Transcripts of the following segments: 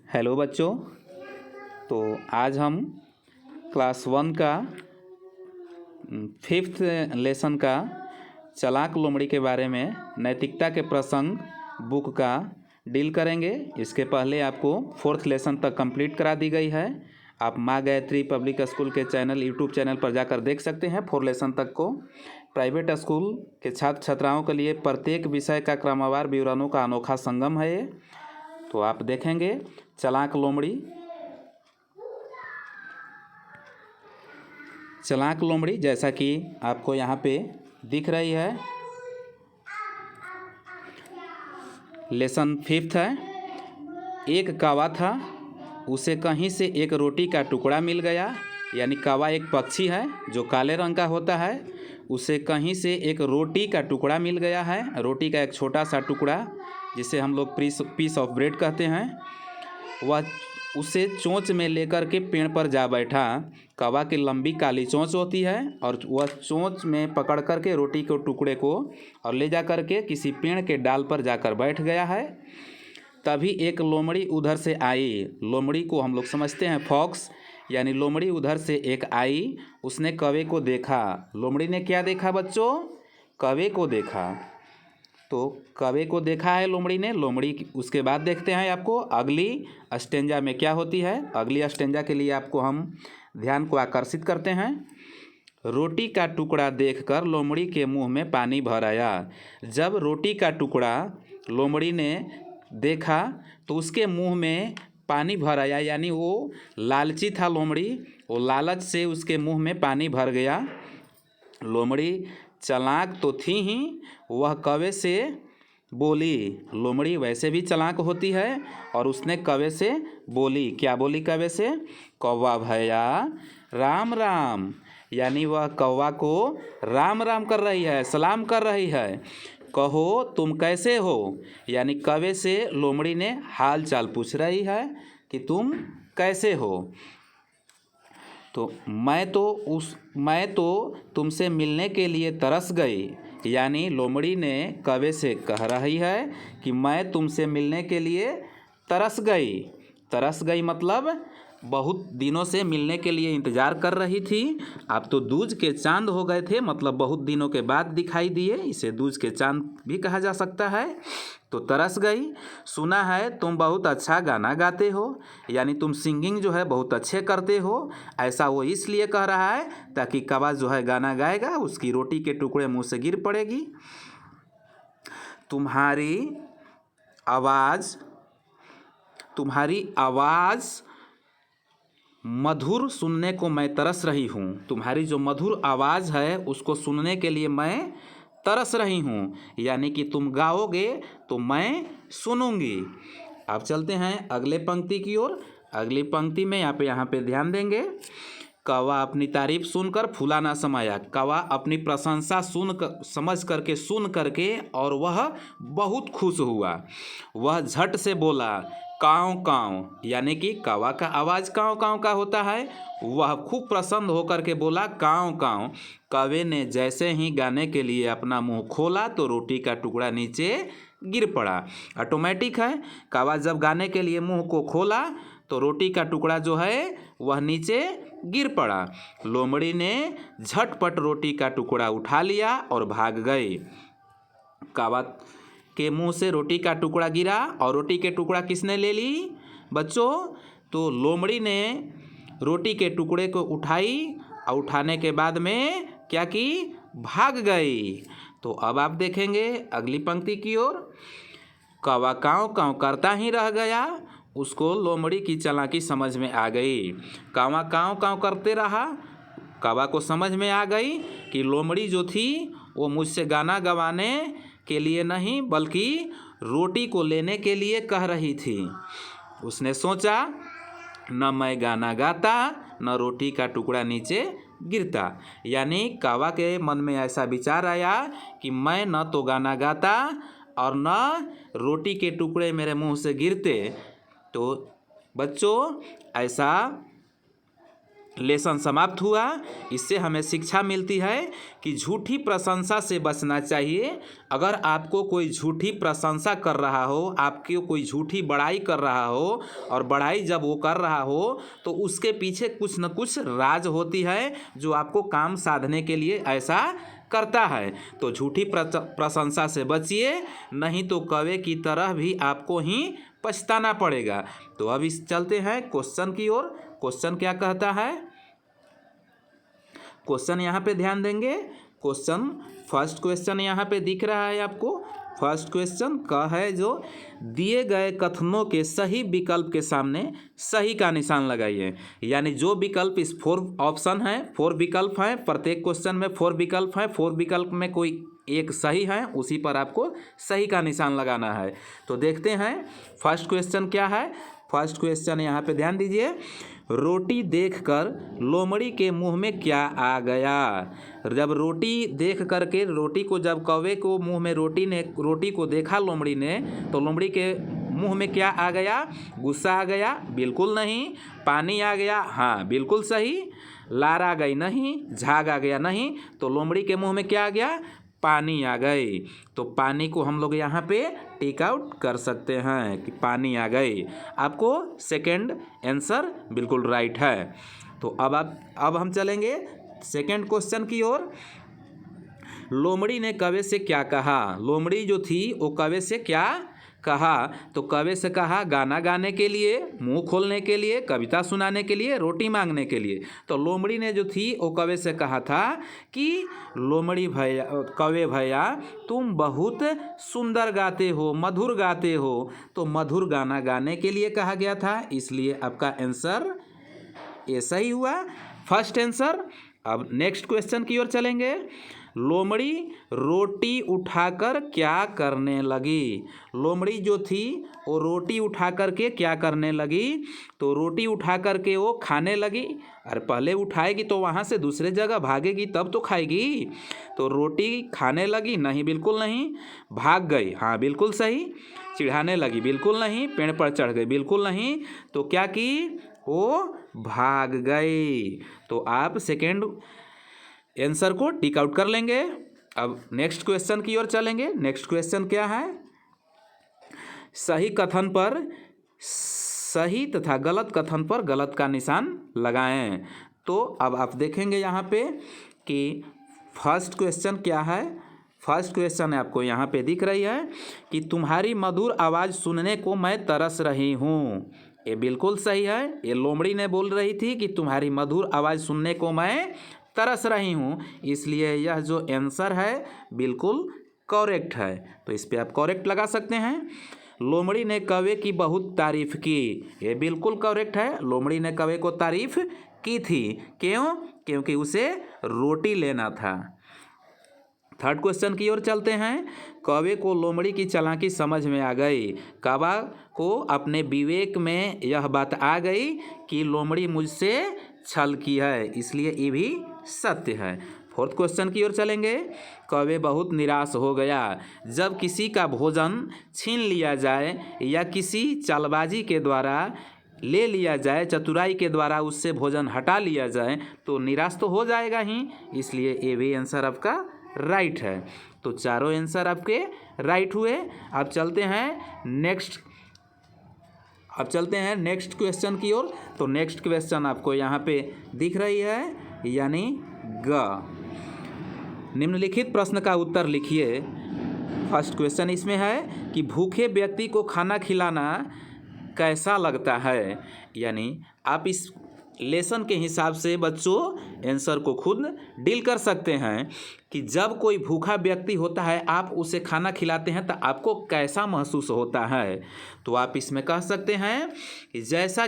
Hello बच्चों। तो आज हम क्लास 1 का 5th लेसन का चालाक लोमड़ी के बारे में नैतिकता के प्रसंग बुक का डील करेंगे। इसके पहले आपको 4th लेसन तक कंप्लीट करा दी गई है। आप माँ गायत्री पब्लिक स्कूल के यूट्यूब चैनल पर जाकर देख सकते हैं 4 लेसन तक को। प्राइवेट स्कूल के छात्र छात्राओं के लिए प्रत्येक विषय का क्रमवार विवरणों का अनोखा संगम है ये। तो आप देखेंगे चालाक लोमड़ी। चालाक लोमड़ी जैसा कि आपको यहाँ पे दिख रही है, लेसन 5th है। एक कौवा था, उसे कहीं से एक रोटी का टुकड़ा मिल गया। यानी कौवा एक पक्षी है जो काले रंग का होता है। उसे कहीं से एक रोटी का टुकड़ा मिल गया है। रोटी का एक छोटा सा टुकड़ा जिसे हम लोग पीस ऑफ ब्रेड कहते हैं। वह उसे चोंच में लेकर के पेड़ पर जा बैठा। कौवा की लंबी काली चोंच होती है और वह चोंच में पकड़ करके रोटी के टुकड़े को और ले जा करके किसी पेड़ के डाल पर जाकर बैठ गया है। तभी एक लोमड़ी उधर से आई। लोमड़ी को हम लोग समझते हैं फॉक्स, यानी लोमड़ी उधर से एक आई। उसने कौवे को देखा। लोमड़ी ने क्या देखा बच्चों? कौवे को देखा। तो कौवे को देखा है लोमड़ी ने। लोमड़ी उसके बाद देखते हैं आपको अगली स्टेंजा में क्या होती है। अगली स्टेंजा के लिए आपको हम ध्यान को आकर्षित करते हैं। रोटी का टुकड़ा देखकर लोमड़ी के मुंह में पानी भर आया। जब रोटी का टुकड़ा लोमड़ी ने देखा तो उसके मुंह में पानी भर आया। यानी वो लालची था लोमड़ी, वो लालच से उसके मुंह में पानी भर गया। लोमड़ी चालाक तो थी ही, वह कौवे से बोली। लोमड़ी वैसे भी चालाक होती है और उसने कौवे से बोली। क्या बोली कौवे से? कौवा भैया राम राम। यानी वह कौवा को राम राम कर रही है, सलाम कर रही है। कहो तुम कैसे हो? यानी कौवे से लोमड़ी ने हाल चाल पूछ रही है कि तुम कैसे हो। तो मैं तो तुमसे मिलने के लिए तरस गई। यानी लोमड़ी ने कौवे से कह रही है कि मैं तुमसे मिलने के लिए तरस गई। तरस गई मतलब बहुत दिनों से मिलने के लिए इंतज़ार कर रही थी। आप तो दूज के चांद हो गए थे, मतलब बहुत दिनों के बाद दिखाई दिए। इसे दूज के चांद भी कहा जा सकता है। तो तरस गई। सुना है तुम बहुत अच्छा गाना गाते हो, यानी तुम सिंगिंग जो है बहुत अच्छे करते हो। ऐसा वो इसलिए कह रहा है ताकि कौवा जो है गाना गाएगा, उसकी रोटी के टुकड़े मुंह से गिर पड़ेगी। तुम्हारी आवाज़ मधुर सुनने को मैं तरस रही हूँ। तुम्हारी जो मधुर आवाज़ है उसको सुनने के लिए मैं तरस रही हूँ। यानी कि तुम गाओगे तो मैं सुनूंगी। अब चलते हैं अगले पंक्ति की ओर। अगली पंक्ति में यहाँ पे ध्यान देंगे। कौवा अपनी तारीफ सुनकर फूला ना समाया। कौवा अपनी प्रशंसा समझ करके सुन करके और वह बहुत खुश हुआ। वह झट से बोला काँव काँव। यानी कि कौवा का आवाज़ काँव काँव का होता है। वह खूब प्रसन्न होकर के बोला काँव काँव। कौवे ने जैसे ही गाने के लिए अपना मुंह खोला तो रोटी का टुकड़ा नीचे गिर पड़ा। ऑटोमेटिक है। कौवा जब गाने के लिए मुंह को खोला तो रोटी का टुकड़ा जो है वह नीचे गिर पड़ा। लोमड़ी ने झटपट रोटी का टुकड़ा उठा लिया और भाग गई। कौवा के मुंह से रोटी का टुकड़ा गिरा और रोटी के टुकड़ा किसने ले ली बच्चों? तो लोमड़ी ने रोटी के टुकड़े को उठाई और उठाने के बाद में क्या की? भाग गई। तो अब आप देखेंगे अगली पंक्ति की ओर। कौवा काँव काँव करता ही रह गया। उसको लोमड़ी की चालाकी समझ में आ गई। कौवा काँव काँव करते रहा। कौवा को समझ में आ गई कि लोमड़ी जो थी वो मुझसे गाना गवाने के लिए नहीं बल्कि रोटी को लेने के लिए कह रही थी। उसने सोचा न मैं गाना गाता न रोटी का टुकड़ा नीचे गिरता। यानी कौवा के मन में ऐसा विचार आया कि मैं न तो गाना गाता और न रोटी के टुकड़े मेरे मुंह से गिरते। तो बच्चों ऐसा लेसन समाप्त हुआ। इससे हमें शिक्षा मिलती है कि झूठी प्रशंसा से बचना चाहिए। अगर आपको कोई झूठी प्रशंसा कर रहा हो, आपकी कोई झूठी बड़ाई कर रहा हो, और बड़ाई जब वो कर रहा हो तो उसके पीछे कुछ न कुछ राज होती है जो आपको काम साधने के लिए ऐसा करता है। तो झूठी प्रशंसा से बचिए, नहीं तो कौवे की तरह भी आपको ही पछताना पड़ेगा। तो अब इस चलते हैं क्वेश्चन की ओर। क्वेश्चन क्या कहता है? क्वेश्चन यहाँ पे ध्यान देंगे। क्वेश्चन, फर्स्ट क्वेश्चन यहाँ पे दिख रहा है आपको। फर्स्ट क्वेश्चन का है जो दिए गए कथनों के सही विकल्प के सामने सही का निशान लगाइए। यानी जो विकल्प इस 4 ऑप्शन है, 4 विकल्प हैं, प्रत्येक क्वेश्चन में 4 विकल्प हैं, 4 विकल्प में कोई एक सही है, उसी पर आपको सही का निशान लगाना है। तो देखते हैं फर्स्ट क्वेश्चन क्या है। फर्स्ट क्वेश्चन यहाँ पे ध्यान दीजिए। रोटी देखकर लोमड़ी के मुंह में क्या आ गया? जब रोटी देख करके, रोटी को जब कौवे को मुंह में रोटी को देखा लोमड़ी ने, तो लोमड़ी के मुंह में क्या आ गया? गुस्सा आ गया? बिल्कुल नहीं। पानी आ गया? हाँ बिल्कुल सही। लार आ गई? नहीं। झाग आ गया? नहीं। तो लोमड़ी के मुंह में क्या आ गया? पानी आ गई। तो पानी को हम लोग यहाँ पे टिक आउट कर सकते हैं कि पानी आ गई। आपको सेकंड आंसर बिल्कुल राइट है। तो अब हम चलेंगे सेकंड क्वेश्चन की ओर। लोमड़ी ने कौवे से क्या कहा? लोमड़ी जो थी वो कौवे से क्या कहा? तो कौवे से कहा गाना गाने के लिए, मुंह खोलने के लिए, कविता सुनाने के लिए, रोटी मांगने के लिए। तो लोमड़ी ने जो थी वो कौवे से कहा था कि लोमड़ी भैया, कौवे भैया तुम बहुत सुंदर गाते हो, मधुर गाते हो। तो मधुर गाना गाने के लिए कहा गया था, इसलिए आपका आंसर ये सही हुआ, फर्स्ट आंसर। अब नेक्स्ट क्वेश्चन की ओर चलेंगे। लोमड़ी रोटी उठाकर क्या करने लगी? लोमड़ी जो थी वो रोटी उठा करके क्या करने लगी? तो रोटी उठा करके वो खाने लगी। अरे पहले उठाएगी तो वहाँ से दूसरे जगह भागेगी तब तो खाएगी। तो रोटी खाने लगी? नहीं, बिल्कुल नहीं। भाग गई? हाँ बिल्कुल सही। चिढ़ाने लगी? बिल्कुल नहीं। पेड़ पर चढ़ गई? बिल्कुल नहीं। तो क्या की? वो भाग गई। तो आप सेकेंड आंसर को टिक आउट कर लेंगे। अब नेक्स्ट क्वेश्चन की ओर चलेंगे। नेक्स्ट क्वेश्चन क्या है? सही कथन पर सही तथा गलत कथन पर गलत का निशान लगाएं। तो अब आप देखेंगे यहाँ पे कि फर्स्ट क्वेश्चन क्या है। फर्स्ट क्वेश्चन आपको यहाँ पे दिख रही है कि तुम्हारी मधुर आवाज़ सुनने को मैं तरस रही हूँ। ये बिल्कुल सही है। ये लोमड़ी ने बोल रही थी कि तुम्हारी मधुर आवाज़ सुनने को मैं तरस रही हूँ, इसलिए यह जो आंसर है बिल्कुल करेक्ट है। तो इस पर आप करेक्ट लगा सकते हैं। लोमड़ी ने कौवे की बहुत तारीफ की, ये बिल्कुल करेक्ट है। लोमड़ी ने कौवे को तारीफ की थी। क्यों? क्योंकि उसे रोटी लेना था। थर्ड क्वेश्चन की ओर चलते हैं। कौवे को लोमड़ी की चालाकी समझ में आ गई। कौवा को अपने विवेक में यह बात आ गई कि लोमड़ी मुझसे छल की है, इसलिए ये भी सत्य है। फोर्थ क्वेश्चन की ओर चलेंगे। कौवे बहुत निराश हो गया। जब किसी का भोजन छीन लिया जाए या किसी चालबाजी के द्वारा ले लिया जाए, चतुराई के द्वारा उससे भोजन हटा लिया जाए, तो निराश तो हो जाएगा ही, इसलिए ये भी आंसर आपका राइट है। तो चारों आंसर आपके राइट हुए। अब चलते हैं नेक्स्ट क्वेश्चन की ओर। तो नेक्स्ट क्वेश्चन आपको यहाँ पे दिख रही है, यानी ग। निम्नलिखित प्रश्न का उत्तर लिखिए। फर्स्ट क्वेश्चन इसमें है कि भूखे व्यक्ति को खाना खिलाना कैसा लगता है। यानी आप इस लेसन के हिसाब से बच्चों आंसर को खुद डील कर सकते हैं कि जब कोई भूखा व्यक्ति होता है, आप उसे खाना खिलाते हैं तो आपको कैसा महसूस होता है। तो आप इसमें कह सकते हैं कि जैसा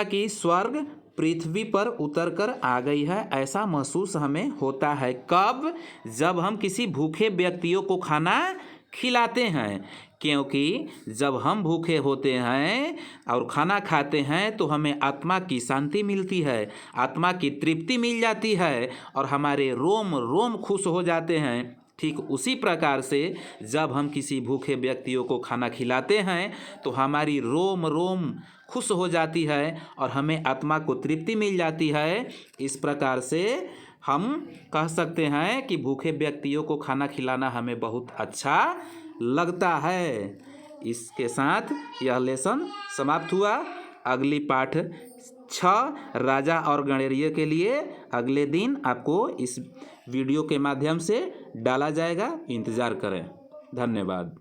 कि स्वर्ग पृथ्वी पर उतरकर आ गई है, ऐसा महसूस हमें होता है। कब? जब हम किसी भूखे व्यक्तियों को खाना खिलाते हैं। क्योंकि जब हम भूखे होते हैं और खाना खाते हैं तो हमें आत्मा की शांति मिलती है, आत्मा की तृप्ति मिल जाती है और हमारे रोम रोम खुश हो जाते हैं। ठीक उसी प्रकार से जब हम किसी भूखे व्यक्तियों को खाना खिलाते हैं तो हमारी रोम रोम खुश हो जाती है और हमें आत्मा को तृप्ति मिल जाती है। इस प्रकार से हम कह सकते हैं कि भूखे व्यक्तियों को खाना खिलाना हमें बहुत अच्छा लगता है। इसके साथ यह लेसन समाप्त हुआ। अगली पाठ 6 राजा और गणेरिये के लिए अगले दिन आपको इस वीडियो के माध्यम से डाला जाएगा। इंतज़ार करें। धन्यवाद।